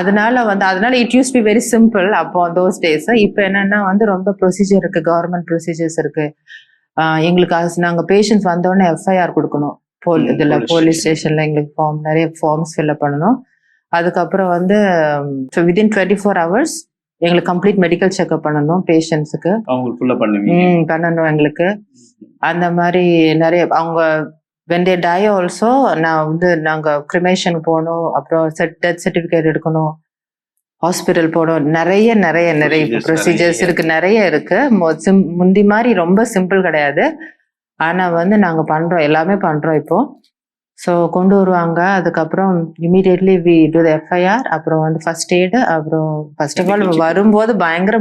அதனால it use be very simple அப்போ those days. இப்போ என்னன்னா ரொம்ப ப்ரொசீஜர் இருக்கு, கவர்மெண்ட் ப்ரொசீஜர்ஸ் இருக்கு. எங்களுக்கு நாங்க பேஷண்ட்ஸ் வந்தோடனே எஃப்ஐஆர் கொடுக்கணும். இதுல போலீஸ் ஸ்டேஷன்ல எங்களுக்கு நிறைய ஃபார்ம்ஸ் ஃபில்அப் பண்ணணும். அதுக்கப்புறம் வித்தின் 24 hours எங்களுக்கு கம்ப்ளீட் மெடிக்கல் செக்அப் பண்ணணும் பேஷண்ட்ஸுக்கு. பண்ணணும் எங்களுக்கு. அந்த மாதிரி நிறைய அவங்க when they die also நாங்க கிரிமேஷன் போகணும், அப்புறம் டெத் சர்டிபிகேட் எடுக்கணும், ஹாஸ்பிட்டல் போகணும். நிறைய நிறைய நிறைய ப்ரொசீஜர்ஸ் இருக்கு, நிறைய இருக்கு. முந்தி மாதிரி ரொம்ப சிம்பிள் கிடையாது. ஆனா நாங்க பண்றோம், எல்லாமே பண்றோம் இப்போ. ஸோ கொண்டு வருவாங்க. அதுக்கப்புறம் immediately we do the FIR. அப்புறம் ஃபர்ஸ்ட் எய்டு. அப்புறம் ஃபர்ஸ்ட் ஆஃப் ஆல் வரும்போது பயங்கர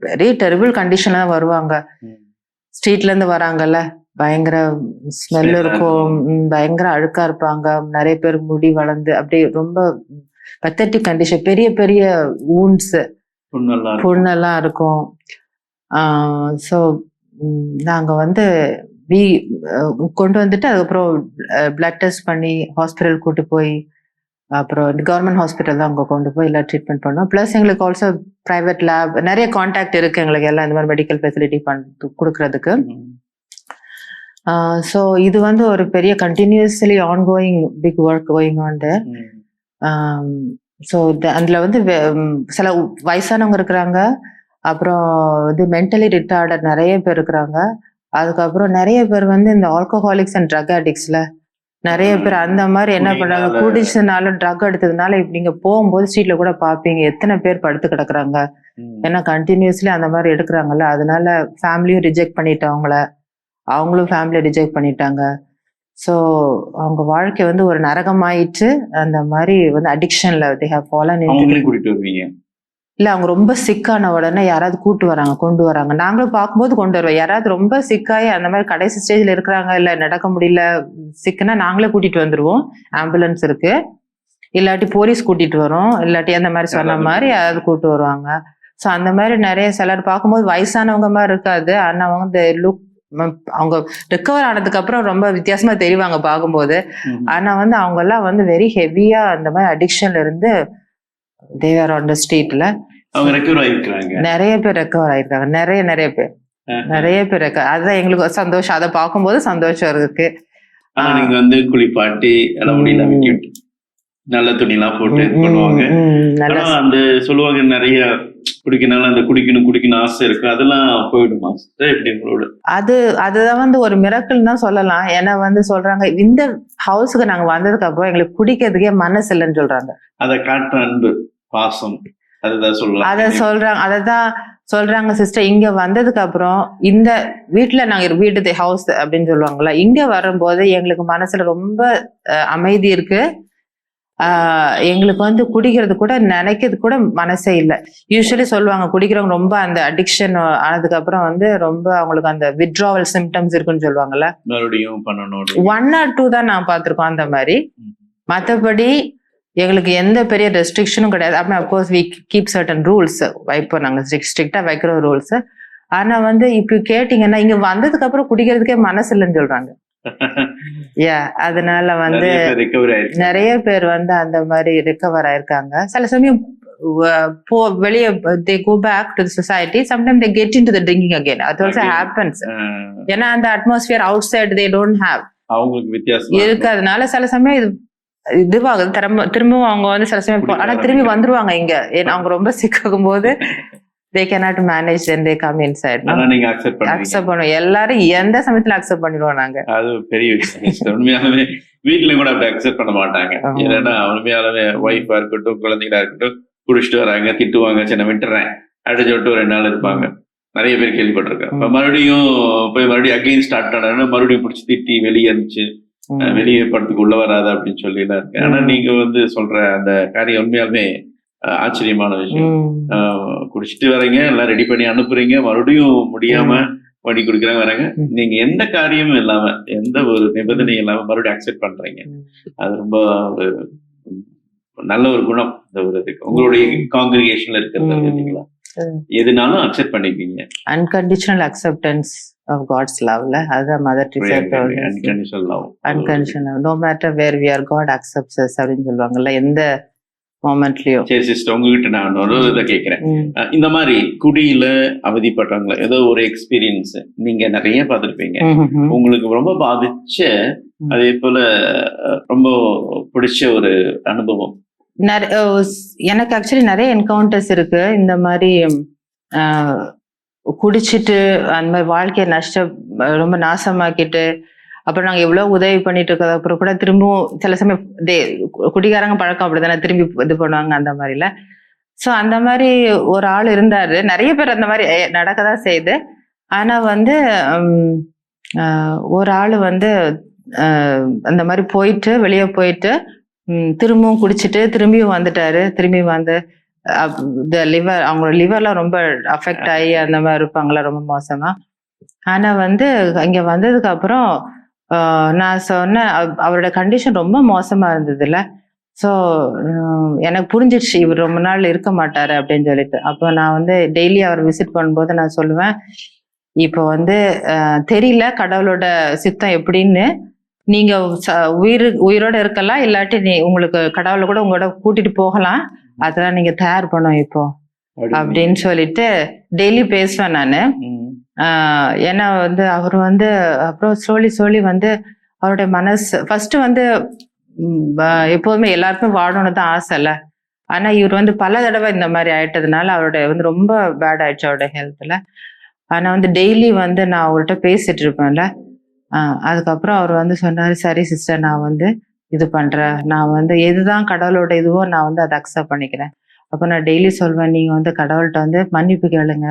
வெரி டெரிபிள் கண்டிஷன்ல தான் வருவாங்க. ஸ்ட்ரீட்ல இருந்து வராங்கல்ல, பயங்கர ஸ்மெல் இருக்கும், பயங்கர அழுக்கா இருப்பாங்க. நிறைய பேர் முடி வளர்ந்து அப்படியே ரொம்ப பத்தட்டிக் கண்டிஷன், பெரிய பெரிய ஊன்ஸ், புண்ணெல்லாம் இருக்கும். ஸோ நாங்க கொண்டு வந்துட்டு அதுக்கப்புறம் பிளட் டெஸ்ட் பண்ணி ஹாஸ்பிட்டல் கூட்டு போய், அப்புறம் கவர்மெண்ட் ஹாஸ்பிட்டல் தான் அங்கே கொண்டு போய் எல்லாம் ட்ரீட்மெண்ட் பண்ணோம். ப்ளஸ் எங்களுக்கு ஆல்சோ ப்ரைவேட் லேப் நிறைய கான்டாக்ட் இருக்கு எங்களுக்கு, எல்லாம் இந்த மாதிரி மெடிக்கல் ஃபெசிலிட்டி கொடுக்கறதுக்கு. ஸோ இது ஒரு பெரிய continuously ongoing big work going on there. So அதில் சில வயசானவங்க இருக்கிறாங்க, அப்புறம் மென்டலி ரிட்டார்டட் நிறைய பேர் இருக்கிறாங்க. அதுக்கப்புறம் நிறைய பேர் இந்த ஆல்கஹாலிக்ஸ் அண்ட் ட்ரக் அடிக்ட்ஸ்ல நிறைய பேர் அந்த மாதிரி என்ன பண்றாங்க, குடிச்சதுனால ட்ரக் எடுத்ததுனால இப்ப நீங்க போகும்போது ஸ்ட்ரீட்ல கூட பாப்பீங்க எத்தனை பேர் படுத்து கிடக்குறாங்க. ஏன்னா கண்டினியூஸ்லி அந்த மாதிரி எடுக்கிறாங்கல்ல, அதனால ஃபேமிலியும் ரிஜெக்ட் பண்ணிட்டவங்கள, அவங்களும் ஃபேமிலியை ரிஜெக்ட் பண்ணிட்டாங்க. ஸோ அவங்க வாழ்க்கை ஒரு நரகமாயிட்டு அந்த மாதிரி அடிக்ஷன்ல they have fallen into. இல்ல அவங்க ரொம்ப சிக்கான உடனே யாராவது கொண்டு வராங்க. நாங்களும் பார்க்கும்போது கொண்டு வருவோம். யாராவது ரொம்ப சிக்காயி அந்த மாதிரி கடைசி ஸ்டேஜ்ல இருக்கிறாங்க, இல்ல நடக்க முடியல சிக்குன்னா நாங்களே கூட்டிட்டு வந்துருவோம். ஆம்புலன்ஸ் இருக்கு, இல்லாட்டி போலீஸ் கூட்டிட்டு வரோம், இல்லாட்டி அந்த மாதிரி சொன்ன மாதிரி யாராவது கூட்டு வருவாங்க. ஸோ அந்த மாதிரி நிறைய சிலர் பார்க்கும்போது வயசானவங்க மாதிரி இருக்காது, ஆனா அவங்க ரிகவர் ஆனதுக்கு அப்புறம் ரொம்ப வித்தியாசமா தெரிவாங்க பார்க்கும்போது. ஆனா அவங்க எல்லாம் வெரி ஹெவியா அந்த மாதிரி அடிக்ஷன்ல இருந்து they were on the streetல நிறைய பேர் ரெக்கவர் ஆயிருக்காங்க. நிறைய பேர் அதுதான் எங்களுக்கு சந்தோஷம். அதை பார்க்கும்போது சந்தோஷம் இருக்கு. நீங்க குளிப்பாட்டி நல்ல துணி எல்லாம் போட்டு பண்ணுவாங்க. அந்த சொல்லுவாங்க நிறைய குடிக்கனால அந்த குடிக்கணும் ஆசை இருக்கு, அதெல்லாம் போயிடுமா? அதுதான் ஒரு மிராக்கிள் தான் சொல்லலாம். ஏன்னா சொல்றாங்க இந்த ஹவுஸுக்கு நாங்க வந்ததுக்கு அப்புறம் எங்களுக்கு குடிக்கிறதுக்கே மனசு இல்லைன்னு சொல்றாங்க. அதை காட்டுற அன்பு பாசம் அதுதான் சொல்லலாம். அததான் சொல்றாங்க சிஸ்டர். இங்க வந்ததுக்கு அப்புறம் இந்த வீட்டுல நாங்க வீட்டு ஹவுஸ் அப்படின்னு சொல்லுவாங்கல்ல, இங்க வரும்போது எங்களுக்கு மனசுல ரொம்ப அமைதி இருக்கு. எங்களுக்கு குடிக்கிறது கூட நினைக்கிறது கூட மனசே இல்லை. யூஸ்வலி சொல்லுவாங்க குடிக்கிறவங்க ரொம்ப அந்த அடிக்ஷன் ஆனதுக்கு அப்புறம் ரொம்ப அவங்களுக்கு அந்த வித்ட்ராவல் சிம்டம்ஸ் இருக்குன்னு சொல்லுவாங்கல்ல. 1 or 2 தான் நான் பார்த்திருக்கோம் அந்த மாதிரி. மற்றபடி எங்களுக்கு எந்த பெரிய ரெஸ்ட்ரிக்ஷனும் கிடையாது. அப்புறம் of course we keep certain rules. இப்போ நாங்க ஸ்ட்ரிக்டா வைக்கிற ரூல்ஸ். ஆனா இப்போ கேட்டீங்கன்னா இங்க வந்ததுக்கு அப்புறம் குடிக்கிறதுக்கே மனசு இல்லைன்னு சொல்றாங்க. அதனால நிறைய பேர் அந்த மாதிரி ரிகவர் ஆயிருக்காங்க. சில சமயம் வெளியே they go back to the society, sometimes they get into the drinking again. That also happens. ஏன்னா அந்த atmosphere outside they don't have அவங்களுக்கு வித்தியாசம் இருக்கு. அதனால சில சமயம் இதுவாகுது, திரும்பவும் அவங்க சில சமயம் ஆனா திரும்பி வந்துருவாங்க இங்க. ஏன்னா அவங்க ரொம்ப சிக்காகும் போது they cannot manage, then they come inside. நீங்க அக்செப்ட் பண்ணுவோம். எல்லாரும் எந்த சமயத்துல அக்செப்ட் பண்ணிடுவோம் நாங்க. அது பெரிய விஷயம். உண்மையாலுமே வீட்டுல கூட அப்படி அக்செப்ட் பண்ண மாட்டாங்க. ஏன்னா உண்மையாலுமே ஒய்ஃபா இருக்கட்டும் குழந்தைங்களா இருக்கட்டும் குடிச்சிட்டு வராங்க, திட்டுவாங்க, சின்ன விட்டுறேன் அடிச்சு விட்டு 2 நாள் இருப்பாங்க. நிறைய பேர் கேள்விப்பட்டிருக்கேன். இப்ப மறுபடியும் அகைன் ஸ்டார்ட் ஆனா மறுபடியும் பிடிச்சி திட்டி வெளியே இருந்துச்சு, வெளியே படத்துக்கு உள்ள வராது அப்படின்னு சொல்லி எல்லாம் இருக்கு. ஆனா நீங்க சொல்ற அந்த காரியம் உண்மையாலுமே ஆச்சரியமான விஷயம். குடிச்சிட்டு வரீங்க, எல்லாம் ரெடி பண்ணி அனுப்புறீங்க, மறுபடியும் முடியாம பண்ணி குடிக்கிறாங்க வராங்க. நீங்க எந்த காரியமும் இல்லாம எந்த ஒரு நிபந்தனையும் இல்லாம மறுபடியும் அக்செப்ட் பண்றீங்க. அது ரொம்ப ஒரு நல்ல ஒரு குணம். இந்த ஒரு உங்களுடைய காங்கிரிகேஷன்ல இருக்கிறது இல்லைங்களா, எதுனாலும் அக்செப்ட் பண்ணிப்பீங்க. Unconditional acceptance of God's love la adha Mother Teresa unconditional love no matter where we are, God accepts us அப்படினு சொல்வாங்கல்ல. எந்த மொமெண்ட்லயும். சரி சிஸ்டர், உங்ககிட்ட நான் ஒரு இதை கேட்கிறேன். இந்த மாதிரி குடியில அவதிப்பட்டவங்கள ஏதோ ஒரு எக்ஸ்பீரியன்ஸ் நீங்க நிறைய பார்த்திருப்பீங்க, உங்களுக்கு ரொம்ப பாதிச்ச அதே போல ரொம்ப பிடிச்ச ஒரு அனுபவம்? எனக்கு ஆக்சுவலி நிறைய என்கவுண்டர்ஸ் இருக்கு. இந்த மாதிரி குடிச்சிட்டு அந்த மாதிரி வாழ்க்கையை ரொம்ப நாசமாக்கிட்டு, அப்புறம் நாங்க எவ்வளவு உதவி பண்ணிட்டு இருக்கோம், அப்புறம் கூட திரும்பவும் சில சமயம் குடிகாரங்க பழக்கம் அப்படிதானே, திரும்பி இது பண்ணுவாங்க அந்த மாதிரில. ஸோ அந்த மாதிரி ஒரு ஆள் இருந்தாரு. நிறைய பேர் அந்த மாதிரி நடக்கதான் செய்யுது. ஆனா வந்து ஒரு ஆள் வந்து அந்த மாதிரி போயிட்டு வெளியே போயிட்டு திரும்பவும் குடிச்சிட்டு திரும்பியும் வந்துட்டாரு. திரும்பி வந்து லிவர், அவங்களோட லிவர்லாம் ரொம்ப அஃபெக்ட் ஆகி அந்த மாதிரி இருப்பாங்களா, ரொம்ப மோசமா. ஆனா வந்து இங்க வந்ததுக்கு அப்புறம் நான் சொன்னேன், அவரோட கண்டிஷன் ரொம்ப மோசமா இருந்ததுல்ல. ஸோ எனக்கு புரிஞ்சிடுச்சு இவர் ரொம்ப நாள் இருக்க மாட்டாரு அப்படின்னு சொல்லிட்டு. அப்போ நான் வந்து டெய்லி அவர் விசிட் பண்ணும்போது நான் சொல்லுவேன், இப்போ வந்து தெரியல கடவுளோட சித்தம் எப்படின்னு, நீங்க உயிரோட இருக்கலாம், இல்லாட்டி உங்களுக்கு கடவுளை கூட உங்களோட கூட்டிட்டு போகலாம், அதெல்லாம் நீங்க தயார் பண்ணும் இப்போ அப்படின்னு சொல்லிட்டு டெய்லி பேசுவேன் நானு. ஏன்னா வந்து அவர் வந்து அப்புறம் சொல்லி வந்து அவருடைய மனசு ஃபர்ஸ்ட் வந்து எப்போதுமே எல்லாருக்கும் வாழணும்னு தான் ஆசை இல்ல. ஆனா இவர் வந்து பல தடவை இந்த மாதிரி ஆயிட்டதுனால அவருடைய வந்து ரொம்ப பேட் ஆயிடுச்சு அவருடைய ஹெல்த்ல. ஆனா வந்து டெய்லி வந்து நான் அவர்கிட்ட பேசிட்டு இருப்பேன்ல. அதுக்கப்புறம் அவர் வந்து சொன்னாரு, சரி சிஸ்டர், நான் வந்து இது பண்றேன், நான் வந்து எதுதான் கடவுளோட இதுவோ நான் வந்து அதை அக்செப்ட் பண்ணிக்கிறேன். அப்ப நான் டெய்லி சொல்வேன், நீங்க வந்து கடவுள்கிட்ட வந்து மன்னிப்பு கேளுங்க,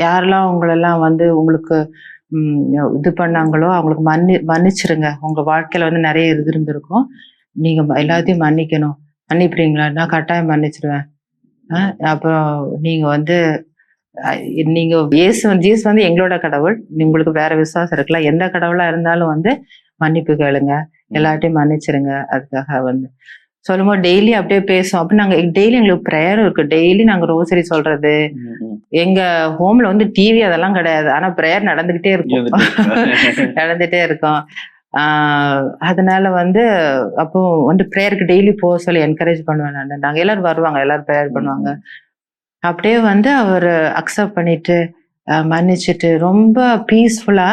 யாரெல்லாம் உங்களெல்லாம் வந்து உங்களுக்கு இது பண்ணாங்களோ அவங்களுக்கு மன்னிச்சிருங்க. உங்க வாழ்க்கையில வந்து நிறைய இது இருந்திருக்கும், நீங்க எல்லாத்தையும் மன்னிக்கணும். மன்னிப்புறீங்களா? நான் கட்டாயம் மன்னிச்சிருவேன். அப்புறம் நீங்க வந்து ஜீசஸ் வந்து எங்களோட கடவுள், உங்களுக்கு வேற விசுவாசம் இருக்கலாம், எந்த கடவுளா இருந்தாலும் வந்து மன்னிப்பு கேளுங்க, எல்லாத்தையும் மன்னிச்சிருங்க. அதுக்காக வந்து சொல்லும்போது டெய்லி அப்படியே பேசுவோம். அப்ப நாங்க டெய்லி எங்களுக்கு ப்ரேயரும் இருக்கு. டெய்லி நாங்க ரோசரி சொல்றது. எங்க ஹோம்ல வந்து டிவி அதெல்லாம் கிடையாது, ஆனா ப்ரேயர் நடந்துகிட்டே இருக்கும். நடந்துட்டே இருக்கும். அதனால வந்து அப்போ வந்து ப்ரேயருக்கு டெய்லி போக சொல்லி என்கரேஜ் பண்ணுவேன் நான். நாங்க எல்லாரும் வருவாங்க, எல்லாரும் ப்ரேயர் பண்ணுவாங்க. அப்படியே வந்து அவர் அக்செப்ட் பண்ணிட்டு மன்னிச்சுட்டு ரொம்ப பீஸ்ஃபுல்லா.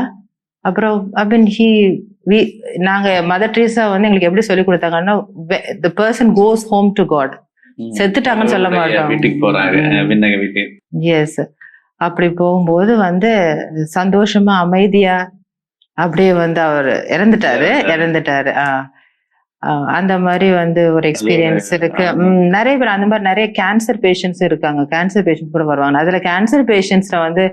அப்புறம் நாங்க மதர் ட்ரீஸா வந்து எங்களுக்கு எப்படி சொல்லி கொடுத்தாங்கன்னா, the person goes home to God. செத்துட்டாங்கன்னு சொல்ல மாட்டோம். எஸ், அப்படி போகும்போது வந்து சந்தோஷமா அமைதியா அப்படியே வந்து அவர் இறந்துட்டாரு. அந்த மாதிரி வந்து ஒரு எக்ஸ்பீரியன்ஸ் இருக்கு. நிறைய பேர் அந்த மாதிரி நிறைய கேன்சர் பேஷண்ட்ஸ் இருக்காங்க. கேன்சர் பேஷண்ட் கூட வருவாங்க. அதுல கேன்சர் பேஷண்ட்ஸ்ல வந்து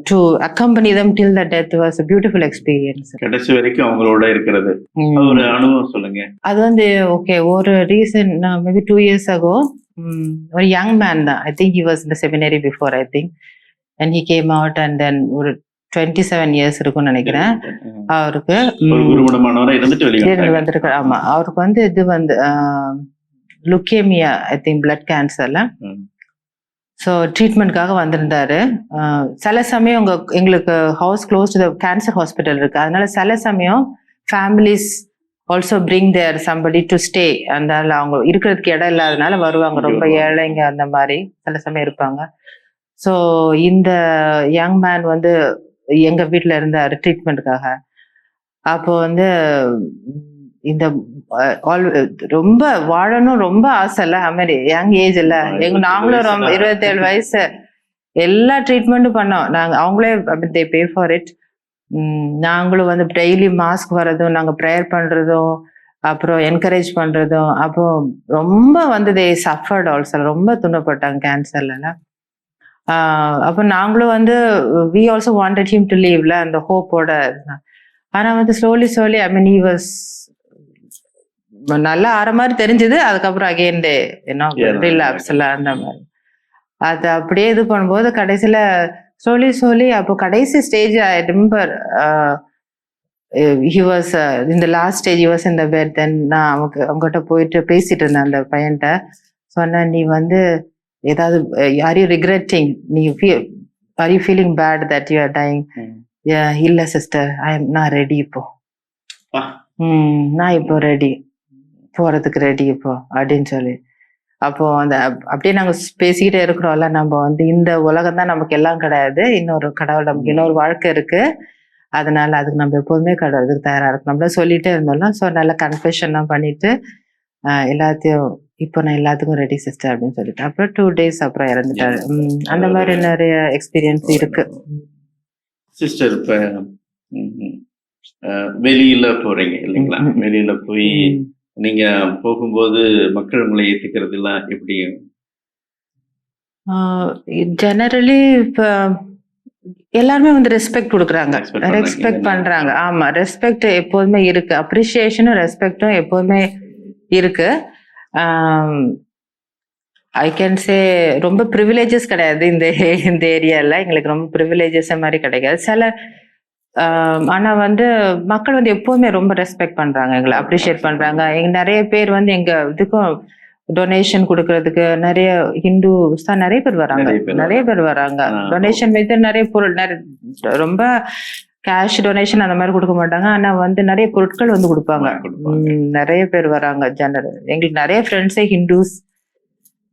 to accompany them till the death was a beautiful experience. கடைசி வரைக்கும் அவங்களோட இருக்கிறது ஒரு அனுபவம் சொல்லுங்க. அது வந்து ஓகே, ஒரு ரீசன் மேபி 2 years ago ஒரு யங் மேன் தான், I think he was in the seminary before, I think, and he came out and then ஒரு 27 years இருக்கும்னு நினைக்கிறேன் அவருக்கு. வந்திருக்காரு. ஆமா, அவருக்கு வந்து இது வந்து லுக்கேமியா, ஐ திங்க் பிளட் கேன்சர்ல. ஸோ ட்ரீட்மெண்ட்காக வந்திருந்தாரு. சில சமயம் எங்களுக்கு house close to cancer hospital இருக்கு, அதனால சில சமயம் families also bring their somebody to stay. அதனால அவங்க இருக்கிறதுக்கு இடம் இல்லாதனால வருவாங்க, ரொம்ப ஏழைங்க அந்த மாதிரி சில சமயம் இருப்பாங்க. ஸோ இந்த யங் மேன் வந்து எங்க வீட்டுல இருந்தாரு ட்ரீட்மெண்ட்டுக்காக. அப்போ வந்து இந்த ரொம்ப வாழணும் ரொம்ப ஆசை இல்ல, மாதிரி யங் ஏஜ் இல்ல, நாங்களும் ரொம்ப 27 வயசு, எல்லா ட்ரீட்மெண்ட்டும் பண்ணோம் நாங்க, அவங்களே தே பே ஃபார் இட். நாங்களும் வந்து டெய்லி மாஸ்க் வர்றதும், நாங்க ப்ரேயர் பண்றதும், அப்புறம் என்கரேஜ் பண்றதும். அப்போ ரொம்ப வந்து தே சஃபர்ட் ஆல்சோ, ரொம்ப துன்பப்பட்டாங்க கேன்சர்ல. அப்போ நாங்களும் வந்து we also wanted him to leave அந்த ஹோப்போட. ஆனா வந்து slowly I mean he was நல்லா ஆற மாதிரி தெரிஞ்சது. அதுக்கப்புறம் அகைன் ரிலாப்ஸ்ல அந்த மாதிரி அது அப்படியே இது பண்ணும்போது கடைசியில ஸ்லோலி அப்போ கடைசி stage I remember he was in the last stage, he was in the bed. then நான் அவங்ககிட்ட போயிட்டு பேசிட்டு இருந்தேன் அந்த பையன்கிட்ட. சொன்னேன், நீ வந்து ஏதாவது are you regretting, are you feeling bad that you are dying? இல்ல சிஸ்டர், நான் ரெடி இப்போ, நான் இப்போ ரெடி. போறதுக்கு ரெடி இப்போ அப்படின்னு சொல்லி. அப்போ அந்த அப்படியே நாங்க பேசிக்கிட்டே இருக்கிறோம்ல, நம்ம வந்து இந்த உலகம் தான் நமக்கு எல்லாம் கிடையாது, இன்னொரு கடவுள் நமக்கு இன்னொரு வாழ்க்கை இருக்கு, அதனால அதுக்கு நம்ம எப்போதுமே கடவுளுக்கு தயாரா இருக்கணும் நம்மள சொல்லிட்டே இருந்தோம்ல. ஸோ நல்ல கன்ஃபெஷன்லாம் பண்ணிட்டு எல்லாத்தையும் இப்போ நான் எல்லாத்துக்கும் ரெடி சிஸ்டர் அப்படின்னு சொல்லிட்டு அப்புறம் 2 days அப்புறம் இறந்துட்டாரு. அந்த மாதிரி நிறைய எக்ஸ்பீரியன்ஸ் இருக்கு. சிஸ்டர் இப்ப வெளியில போறீங்க இல்லைங்களா? வெளியில போய் நீங்க போகும்போது மக்கள் உங்களை ஏத்துக்கிறது எல்லாம் எப்படி? ஜெனரலி இப்ப எல்லாருமே வந்து ரெஸ்பெக்ட் கொடுக்குறாங்க, ரெஸ்பெக்ட் பண்றாங்க. ஆமா, ரெஸ்பெக்ட் எப்போதுமே இருக்கு, அப்ரிசியேஷனும் ரெஸ்பெக்டும் எப்போதுமே இருக்கு. ஐ கேன் சே ரொம்ப ப்ரிவிலேஜஸ் கிடையாது இந்த ஏரியால, எங்களுக்கு ரொம்ப ப்ரிவிலேஜஸ் மாதிரி கிடைக்காது சில. ஆனா வந்து மக்கள் வந்து எப்போதுமே ரொம்ப ரெஸ்பெக்ட் பண்றாங்க, எங்களை அப்ரிஷியேட் பண்றாங்க. நிறைய பேர் வந்து எங்க இதுக்கும் டொனேஷன் கொடுக்கறதுக்கு நிறைய ஹிந்துஸ் தான் நிறைய பேர் வராங்க. டொனேஷன் வைத்து நிறைய பொருள், ரொம்ப கேஷ் டொனேஷன் அந்த மாதிரி கொடுக்க மாட்டாங்க, ஆனா வந்து நிறைய பொருட்கள் வந்து கொடுப்பாங்க. நிறைய பேர் வராங்க. எங்களுக்கு நிறைய ஃப்ரெண்ட்ஸே ஹிந்துஸ்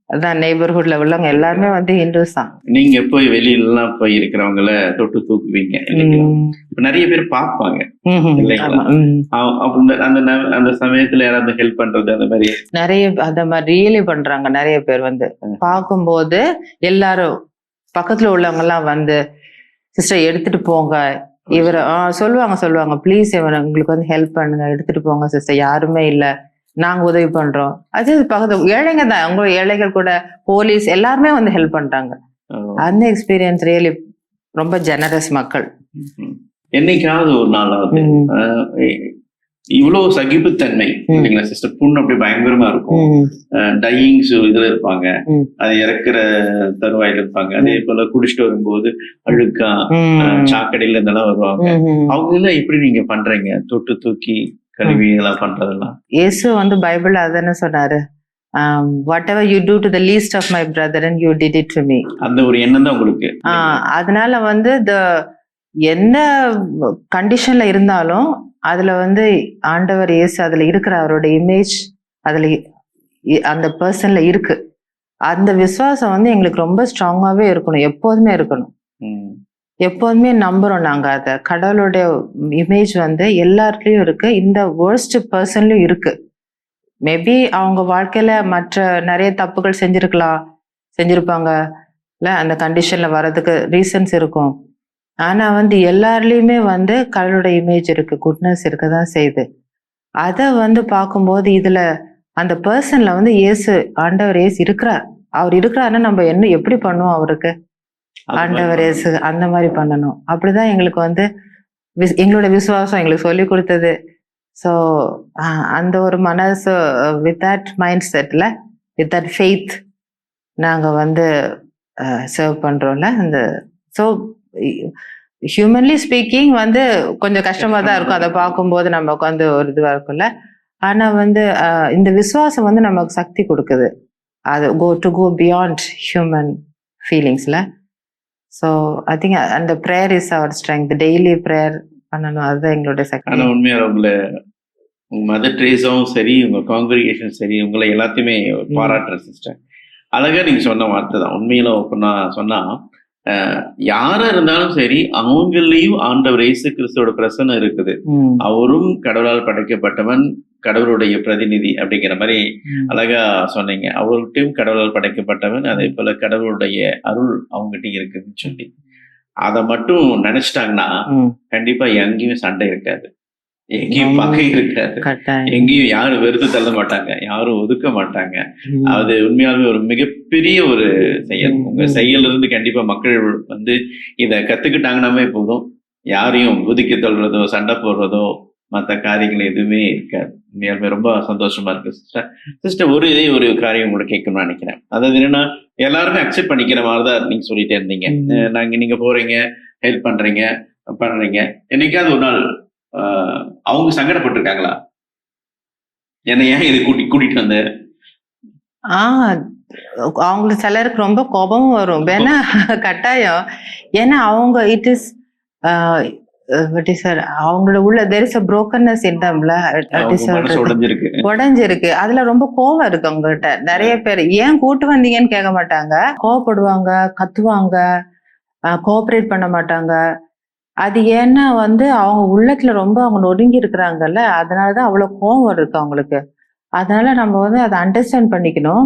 அதான், நெய்பர்ஹுட்ல உள்ளவங்க எல்லாருமே வந்து ஹிந்துஸ் தான். நீங்க போய் வெளியிலாம் போய் இருக்கிறவங்கள தொட்டு தூக்குவீங்க இல்லைங்களா? இப்ப நிறைய பேர் பார்ப்பாங்க இல்லைங்களா? அந்த சமயத்துல யாராவது ஹெல்ப் பண்றது அந்த மாதிரி நிறைய அந்த மாதிரி ரியலி பண்றாங்க. நிறைய பேர் வந்து பார்க்கும்போது எல்லாரும் பக்கத்துல உள்ளவங்க எல்லாம் வந்து சிஸ்டர் எடுத்துட்டு போங்க, இவரை சொல்லுவாங்க ப்ளீஸ் இவரை உங்களுக்கு வந்து ஹெல்ப் பண்ணுங்க, எடுத்துட்டு போங்க சிஸ்டர், யாருமே இல்ல, நாங்க உதவி பண்றோம். அது பக்கத்து ஏழைங்க தான், அவங்க ஏழைகள் கூட போலீஸ் எல்லாருமே வந்து ஹெல்ப் பண்றாங்க. அந்த எக்ஸ்பீரியன்ஸ் ரியலி ரொம்ப ஜெனரஸ் மக்கள். என்னைக்காவது ஒரு நாளாவது இவ்வளவு சகிப்புத்தன்மை இல்லைங்களா சிஸ்டர்? புண்ணு அப்படி பயங்கரமா இருக்கும், டையிங்ஸ் இதுல இருப்பாங்க, அது இறக்குற தருவாயில இருப்பாங்க, அதே போல குடிச்சிட்டு வரும்போது அழுக்கா சாக்கடையில இருந்தெல்லாம் வருவாங்க. அவங்க எல்லாம் எப்படி நீங்க பண்றீங்க? தொட்டு தூக்கி கல்வி எல்லாம் பண்றதெல்லாம். இயேசு வந்து பைபிள் அதானே சொன்னாரு, whatever you do to the least of my brethren you did it to me. அந்த ஒரு எண்ணம் தான் உங்களுக்கு. அதனால வந்து எந்த கண்டிஷன்ல இருந்தாலும் அதுல வந்து ஆண்டவர் இயேசு அதுல இருக்கிற அவரோட இமேஜ் அதுல அந்த பர்சன்ல இருக்கு. அந்த விசுவாசம் வந்து எங்களுக்கு ரொம்ப ஸ்ட்ராங்காவே இருக்கணும், எப்போதுமே இருக்கணும். எப்போதுமே நம்புறோம் நாங்க அத. கடவுளுடைய இமேஜ் வந்து எல்லாருலயும் இருக்கு, இந்த வேர்ஸ்ட் பர்சன்லயும் இருக்கு. மேபி அவங்க வாழ்க்கையில மற்ற நிறைய தப்புகள் செஞ்சிருப்பாங்க இல்ல, அந்த கண்டிஷன்ல வர்றதுக்கு ரீசன்ஸ் இருக்கும். ஆனா வந்து எல்லாருலயுமே வந்து கடவுளுடைய இமேஜ் இருக்கு, குட்னஸ் இருக்கதான் செய்யுது. அத வந்து பார்க்கும்போது இதுல அந்த பர்சன்ல வந்து ஆண்டவர் இயேசு இருக்கிறார். அவர் இருக்கிறாருன்னா நம்ம என்ன எப்படி பண்ணுவோம் அவருக்கு? ஆண்டவர் இயேசு அந்த மாதிரி பண்ணணும். அப்படிதான் எங்களுக்கு வந்து எங்களோட விசுவாசம் எங்களுக்கு சொல்லி கொடுத்தது. ஸோ அந்த ஒரு மனசு வித் தட் மைண்ட் செட்ல வித் தட் ஃபெய்த் நாங்க வந்து சர்வ் பண்றோம்ல. அந்த ஸோ ஹியூமன்லி ஸ்பீக்கிங் வந்து கொஞ்சம் கஷ்டமா தான் இருக்கும், அதை பார்க்கும்போது நமக்கு வந்து ஒரு இதுவா இருக்கும்ல. ஆனா வந்து இந்த விசுவாசம் வந்து நமக்கு சக்தி கொடுக்குது, அது கோ பியாண்ட் ஹியூமன் ஃபீலிங்ஸ்ல. ஸோ ஐ திங்க் அந்த prayer is our strength, daily prayer பண்ணணும், அதுதான் எங்களுடைய சக்தி. ஆனால் உண்மையாக உங்களை உங்க மதர் ட்ரேஸாவும் சரி, உங்க காங்கிரிகேஷன் சரி, உங்களை எல்லாத்தையுமே பாராட்டுறேன் சிஸ்டர். அழகா நீங்க சொன்ன வார்த்தை தான். உண்மையில நான் சொன்னா யாரா இருந்தாலும் சரி, அவங்களையும் ஆண்டவர் இயேசு கிறிஸ்துவோட பிரசன்னம் இருக்குது. அவரும் கடவுளால் படைக்கப்பட்டவன், கடவுளுடைய பிரதிநிதி அப்படிங்கிற மாதிரி அழகா சொன்னீங்க. அவர்கிட்டையும் கடவுளால் படைக்கப்பட்டவன், அதே போல கடவுளுடைய அருள் அவங்ககிட்ட இருக்குதுன்னு சொல்லி அதை மட்டும் நினைச்சிட்டாங்கன்னா கண்டிப்பா எங்கேயும் சண்டை இருக்காது, எங்கேயும் பகை இருக்காது, எங்கேயும் யாரும் வெறுத்து தள்ள மாட்டாங்க, யாரும் ஒதுக்க மாட்டாங்க. அது உண்மையாலுமே ஒரு மிகப்பெரிய ஒரு செயல். உங்க செயல் இருந்து கண்டிப்பா மக்கள் வந்து இதை கத்துக்கிட்டாங்கன்னாமே போதும், யாரையும் ஒதுக்கி தள்ளுறதோ சண்டை போடுறதோ மற்ற காரியங்கள் எதுவுமே இருக்காது. உண்மையாலுமே ரொம்ப சந்தோஷமா இருக்கு சிஸ்டர். சிஸ்டர் ஒரு காரியம் கூட கேட்கணும்னு நினைக்கிறேன். அதாவது என்னன்னா, எல்லாருமே அக்செப்ட் பண்ணிக்கிற மாதிரிதான் நீங்க சொல்லிட்டே இருந்தீங்க. நீங்க போறீங்க, ஹெல்ப் பண்றீங்க. என்னைக்காவது ஒரு நாள் அவங்க சங்கடப்பட்டிருக்காங்களா? என்ன ஏன் இது கூட்டிட்டு வந்த? அவங்களுக்கு சிலருக்கு ரொம்ப கோபமும் வரும், வேணா கட்டாயம். ஏன்னா அவங்க அவங்களோட உள்ள there is a brokenness in themல, உடைஞ்சிருக்கு. அதுல ரொம்ப கோவம் இருக்கு உங்ககிட்ட. நிறைய பேர் ஏன் கூட்டு வந்தீங்கன்னு கேட்க மாட்டாங்க, கோவப்படுவாங்க, கத்துவாங்க, கோஆபரேட் பண்ண மாட்டாங்க. அது ஏன்னா அவங்க உள்ளத்துல ரொம்ப அவங்க நொறுங்கி இருக்கிறாங்கல்ல, அதனாலதான் அவ்வளவு கோவம் இருக்கு அவங்களுக்கு. அதனால நம்ம அதை அண்டர்ஸ்டாண்ட் பண்ணிக்கணும்.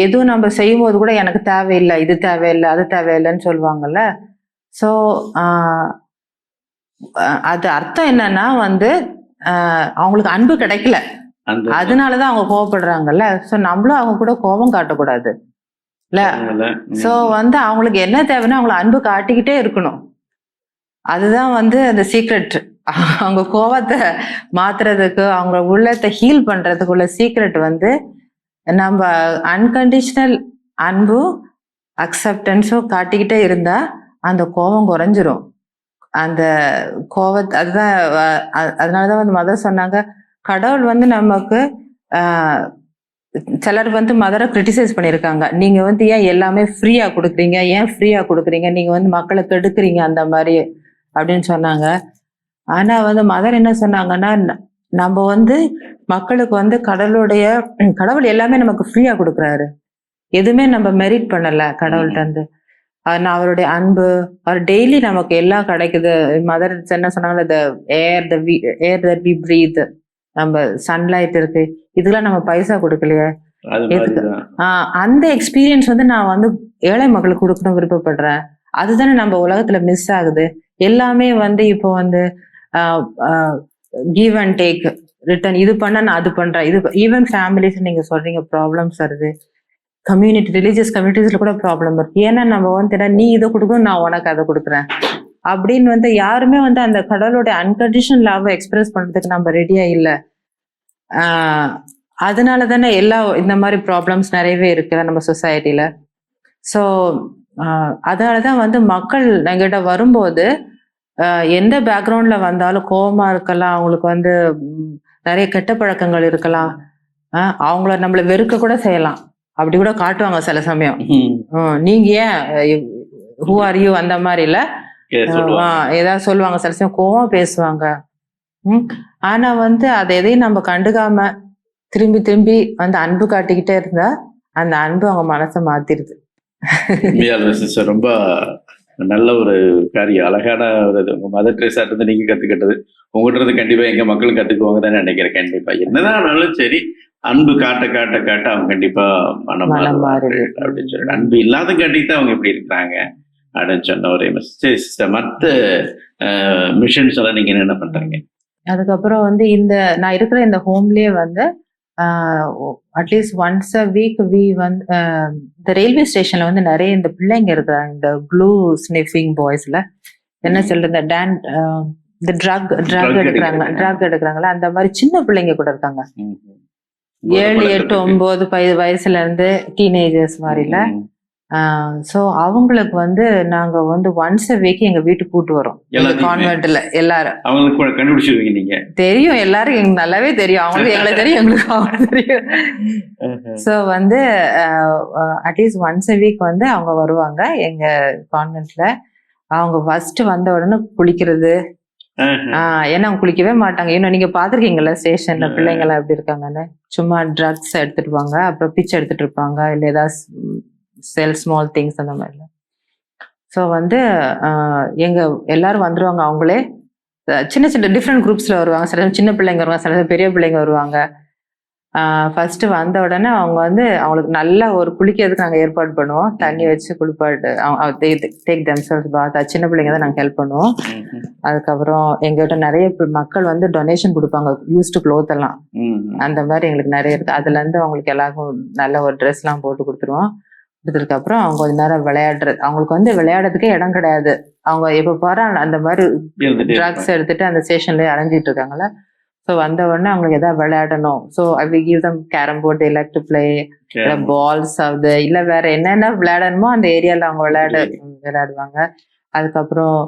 எதுவும் நம்ம செய்யும் போது கூட எனக்கு தேவையில்லை, இது தேவையில்லை, அது தேவையில்லைன்னு சொல்லுவாங்கல்ல. ஸோ அது அர்த்தம் என்னன்னா அவங்களுக்கு அன்பு கிடைக்கல, அதனாலதான் அவங்க கோவப்படுறாங்கல்ல. ஸோ நம்மளும் அவங்க கூட கோபம் காட்டக்கூடாது இல்ல. ஸோ அவங்களுக்கு என்ன தேவைன்னா அவங்கள அன்பு காட்டிக்கிட்டே இருக்கணும். அதுதான் அந்த சீக்ரெட். அவங்க கோவத்தை மாத்துறதுக்கு, அவங்க உள்ளத்தை ஹீல் பண்றதுக்குள்ள சீக்ரெட் நம்ம அன்கண்டிஷனல் அன்பும் அக்செப்டன்ஸும் காட்டிக்கிட்டே இருந்தா அந்த கோபம் குறைஞ்சிரும். அந்த கோபத்தை அதுதான் அதனாலதான் மதர் சொன்னாங்க, கடவுள் நமக்கு சிலர் மதரை கிரிட்டிசைஸ் பண்ணியிருக்காங்க, நீங்க ஏன் எல்லாமே ஃப்ரீயா கொடுக்குறீங்க, ஏன் ஃப்ரீயா கொடுக்குறீங்க, நீங்க மக்களை கெடுக்குறீங்க அந்த மாதிரி அப்படின்னு சொன்னாங்க. ஆனா மதர் என்ன சொன்னாங்கன்னா, நம்ம மக்களுக்கு கடவுள் எல்லாமே நமக்கு ஃப்ரீயா கொடுக்குறாரு, எதுவுமே நம்ம மெரிட் பண்ணல கடவுள்கிட்ட நான் அவருடைய அன்பு, அவர் டெய்லி நமக்கு எல்லாம் கிடைக்குது. மதர் என்ன சொன்னாங்க, ஏர் தட் வி பிரீத், நம்ம சன்லைட் இருக்கு, இதுக்கெல்லாம் நம்ம பைசா கொடுக்கலையே, அந்த எக்ஸ்பீரியன்ஸ் நான் ஏழை மக்களுக்கு கொடுக்கணும் விருப்பப்படுறேன். அதுதானே நம்ம உலகத்துல மிஸ் ஆகுது. எல்லாமே இப்போ கிவ் அண்ட் டேக், ரிட்டர்ன், இது பண்ண நான் அது பண்றேன், இது ஈவன் ஃபேமிலிஸ் நீங்க சொல்றீங்க ப்ராப்ளம்ஸ் வருது, கம்யூனிட்டி ரிலீஜியஸ் கம்யூனிட்டிஸ்ல கூட ப்ராப்ளம் இருக்கு. ஏன்னா நம்ம நீ இதை கொடுக்கணும், நான் உனக்கு அதை கொடுக்குறேன் அப்படின்னு யாருமே அந்த கடவுளோட அன்கண்டிஷனல் லவ் எக்ஸ்பிரஸ் பண்றதுக்கு நம்ம ரெடியா இல்லை. அதனால தானே இந்த மாதிரி ப்ராப்ளம்ஸ் நிறையவே இருக்கு நம்ம சொசைட்டில. ஸோ அதனாலதான் மக்கள் எங்கிட்ட வரும்போது எந்த பேக்ரவுண்ட்ல வந்தாலும் கோபமா இருக்கலாம், அவங்களுக்கு நிறைய கெட்ட பழக்கங்கள் இருக்கலாம், அவங்கள நம்மள வெறுக்க கூட செய்யலாம், அப்படி கூட காட்டுவாங்க சில சமயம். நீங்க ஏன் ஹூ ஆர் யூ அந்த மாதிரி இல்ல ஏதாவது சொல்லுவாங்க, சில சமயம் கோவம் பேசுவாங்க. ஆனா அதை எதையும் நம்ம கண்டுக்காம திரும்பி திரும்பி அன்பு காட்டிக்கிட்டே இருந்தா அந்த அன்பு அவங்க மனசை மாத்திருது. ரொம்ப நல்ல ஒரு காரியம், அழகான ஒரு உங்க மதர் ட்ரெஸ்ஸா இருந்து நீங்க கத்துக்கிட்டது உங்கள்கிட்ட கண்டிப்பா எங்க மக்களும் கத்துக்குவாங்க தான் நினைக்கிறேன். கண்டிப்பா என்னதான் ஆனாலும் சரி, அன்பு காட்ட காட்ட காட்ட அவங்க கண்டிப்பா மனம் அப்படின்னு சொல்லிட்டு, அன்பு இல்லாத காட்டிட்டு அவங்க எப்படி இருக்கிறாங்க அப்படின்னு சொன்ன ஒரு சரி சிஸ்டர். மற்ற மிஷன்ஸ் எல்லாம் நீங்க என்ன பண்றீங்க? அதுக்கப்புறம் இந்த நான் இருக்கிற இந்த ஹோம்லயே அட்லீஸ்ட் ஒன்ஸ் அ வீக் இந்த ரயில்வே ஸ்டேஷன்ல நிறைய இந்த பிள்ளைங்க இருக்கிறாங்க, இந்த க்ளூ ஸ்னிஃபிங் பாய்ஸ்ல என்ன சொல்றது, இந்த ட்ரக் எடுக்கிறாங்களா, அந்த மாதிரி சின்ன பிள்ளைங்க கூட இருக்காங்க. 7, 8, 9 வயசுல இருந்து டீனேஜர்ஸ் மாதிரில. சோ அவங்களுக்கு நாங்க ஒன்ஸ் அ வீக் எங்க வீட்டுக்கு கூட்டு வரோம் கான்வென்ட்ல. எல்லாரும் அவங்களுக்கு கண்டுபிடிச்சிருவீங்க நீங்க? தெரியும், எல்லாரும் எங்களுக்கு நல்லாவே தெரியும், அவங்களுக்கு எங்களை தெரியும், எங்களுக்கு அவங்க தெரியும். சோ அட்லீஸ்ட் ஒன்ஸ் அ வீக் அவங்க வருவாங்க எங்க கான்வென்ட்ல. அவங்க ஃபர்ஸ்ட் வந்த உடனே குளிக்கிறது, ஏன்னா அவங்க குளிக்கவே மாட்டாங்க. இன்னும் நீங்க பாத்திருக்கீங்கல்ல ஸ்டேஷன்ல பிள்ளைங்க எல்லாம் எப்படி இருக்காங்கன்னு, சும்மா ட்ரக்ஸ் எடுத்துட்டு அப்புறம் பிச்சை எடுத்துட்டு இருப்பாங்க, இல்ல ஏதாவது செல் ஸ்மால் திங்ஸ் அந்த மாதிரி. ஸோ எங்க எல்லாரும் வந்துருவாங்க, அவங்களே சின்ன சின்ன டிஃப்ரெண்ட் குரூப்ஸ்ல வருவாங்க. சில சின்ன பிள்ளைங்க வருவாங்க, சில பெரிய பிள்ளைங்க வருவாங்க. ஃபர்ஸ்ட் வந்த உடனே அவங்க அவங்களுக்கு நல்ல ஒரு குளிக்கிறதுக்கு நாங்கள் ஏற்பாடு பண்ணுவோம், தண்ணி வச்சு குளிப்பாட்டு டேக் தெம்செல்ஸ் பாத். சின்ன பிள்ளைங்க தான் நாங்கள் ஹெல்ப் பண்ணுவோம். அதுக்கப்புறம் எங்ககிட்ட நிறைய மக்கள் டொனேஷன் கொடுப்பாங்க, யூஸ்டு க்ளோத் எல்லாம், அந்த மாதிரி எங்களுக்கு நிறைய இருக்கு. அதுல இருந்து அவங்களுக்கு எல்லாருக்கும் நல்ல ஒரு ட்ரெஸ் எல்லாம் போட்டு கொடுத்துருவோம். கொடுத்ததுக்கு அப்புறம் அவங்க கொஞ்ச நேரம் விளையாடுறது, அவங்களுக்கு விளையாடுறதுக்கே இடம் கிடையாது, அவங்க எப்ப போறாங்க அந்த மாதிரி ட்ரக்ஸ் எடுத்துட்டு அந்த ஸ்டேஷன்ல அலைஞ்சிட்டு இருக்காங்களா. ஸோ வந்த உடனே அவங்களுக்கு எதாவது விளையாடணும். So I will give them carrom board, like to play, balls ஆகுது, இல்ல வேற என்னென்ன விளையாடணுமோ அந்த ஏரியால அவங்க விளையாடுவாங்க. அதுக்கப்புறம்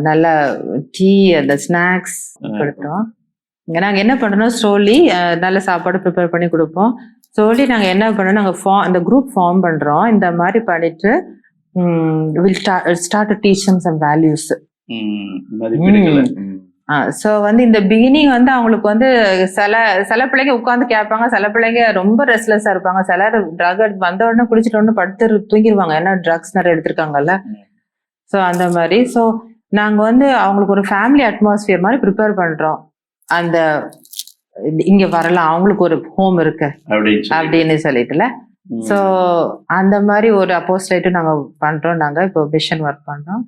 நல்ல டீ, அந்த ஸ்நாக்ஸ் கொடுத்தோம். நாங்க என்ன பண்ணணும், ஸ்லோலி நல்ல சாப்பாடு ப்ரிப்பேர் பண்ணி கொடுப்போம். ஸ்லோலி நாங்க என்ன பண்ணோம், நாங்க அந்த குரூப் ஃபார்ம் பண்றோம். இந்த மாதிரி பண்ணிட்டு will start to teach them some values. So வந்து இந்த பிகினிங் வந்து அவங்களுக்கு வந்து சில பிள்ளைங்க உட்காந்து கேட்பாங்க, சில பிள்ளைங்க ரொம்ப ரெஸ்ட்லெஸ்ஸா இருப்பாங்க, சிலர் ட்ரக் வந்த உடனே குடிச்சிட்ட உடனே படுத்து தூங்கிடுவாங்க, ஏன்னா ட்ரக்ஸ் நிறைய எடுத்திருக்காங்கல்ல. ஸோ அந்த மாதிரி ஸோ நாங்கள் வந்து அவங்களுக்கு ஒரு ஃபேமிலி அட்மாஸ்பியர் மாதிரி ப்ரிப்பேர் பண்றோம். அந்த இங்க வரலாம், அவங்களுக்கு ஒரு ஹோம் இருக்கு அப்படின்னு சொல்லிட்டுல. ஸோ அந்த மாதிரி ஒரு அப்போஸ்டேட்டும் நாங்க பண்றோம். நாங்க இப்போ மிஷன் ஒர்க் பண்றோம்.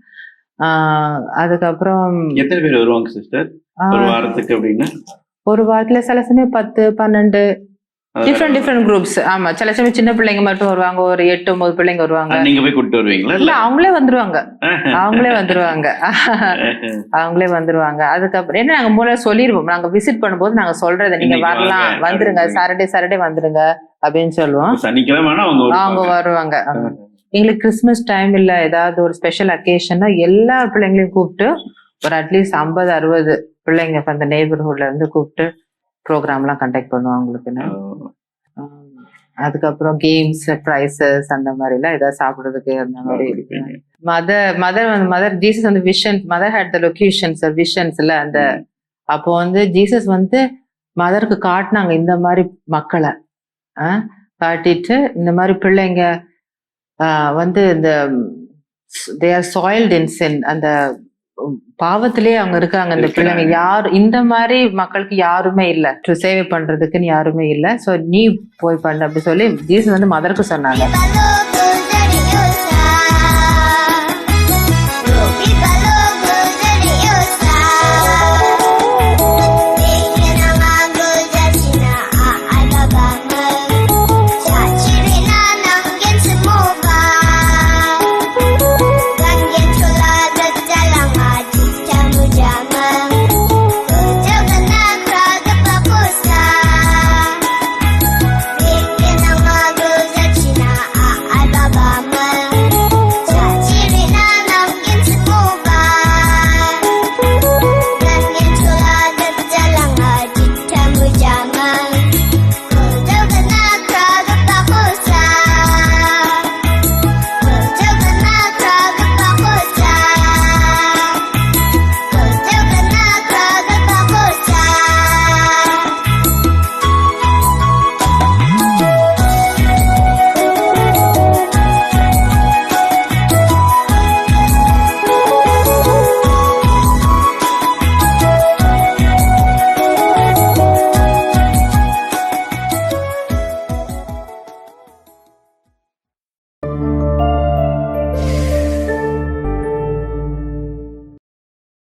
அதுக்கப்புறம் எத்தனை பேர் வருவாங்க சிஸ்டர் ஒரு வாரத்துக்கு அப்படின்னா? ஒரு வாரத்துல சில சமயம் 10, 12 டிஃப்ரெண்ட் குரூப்ஸ். ஆமா, சில சமயம் சின்ன பிள்ளைங்க மட்டும் வருவாங்க, ஒரு 8, 9 பிள்ளைங்க வருவாங்க. நீங்க போய் கூட்டிட்டு வருவீங்களா? இல்ல, அவங்களே வந்துருவாங்க. அவங்களே வந்துருவாங்க. அதுக்கப்புறம் என்ன, நாங்க மூலம் சொல்லிடுவோம். நாங்க விசிட் பண்ணும்போது நாங்க சொல்றதை நீங்க வரலாம், வந்துருங்க, சாட்டர்டே வந்துருங்க அப்படின்னு சொல்லுவோம். சனிக்கிழமை அவங்க வருவாங்க. எங்களுக்கு கிறிஸ்மஸ் டைம் இல்ல ஏதாவது ஒரு ஸ்பெஷல் அக்கேஷன்னா எல்லா பிள்ளைங்களையும் கூப்பிட்டு ஒரு அட்லீஸ்ட் 50-60 பிள்ளைங்க அந்த நெய்பர்ஹுட்ல இருந்து கூப்பிட்டு ப்ரோக்ராம் எல்லாம் கண்டக்ட் பண்ணுவோம் அவங்களுக்கு. அதுக்கப்புறம் கேம்ஸ், ப்ரைசஸ் அந்த மாதிரி எல்லாம் ஏதாவது சாப்பிடுறதுக்கு அந்த மாதிரி. மதர் ஜீசஸ் வந்து vision, mother had the locations விஷன்ஸ்ல அந்த அப்போ வந்து ஜீசஸ் வந்து மதருக்கு காட்டினாங்க இந்த மாதிரி மக்களை காட்டிட்டு, இந்த மாதிரி பிள்ளைங்க வந்து இந்த தே ஆர் சாயில்ட் இன் சின், அந்த பாவத்திலே அவங்க இருக்காங்க இந்த பிள்ளைங்க. யார் இந்த மாதிரி மக்களுக்கு யாருமே இல்ல, சேவை பண்றதுக்குன்னு யாருமே இல்ல. சோ நீ போய் பண்ண அப்படி சொல்லி ஜீசஸ் வந்து மதருக்கு சொன்னாங்க.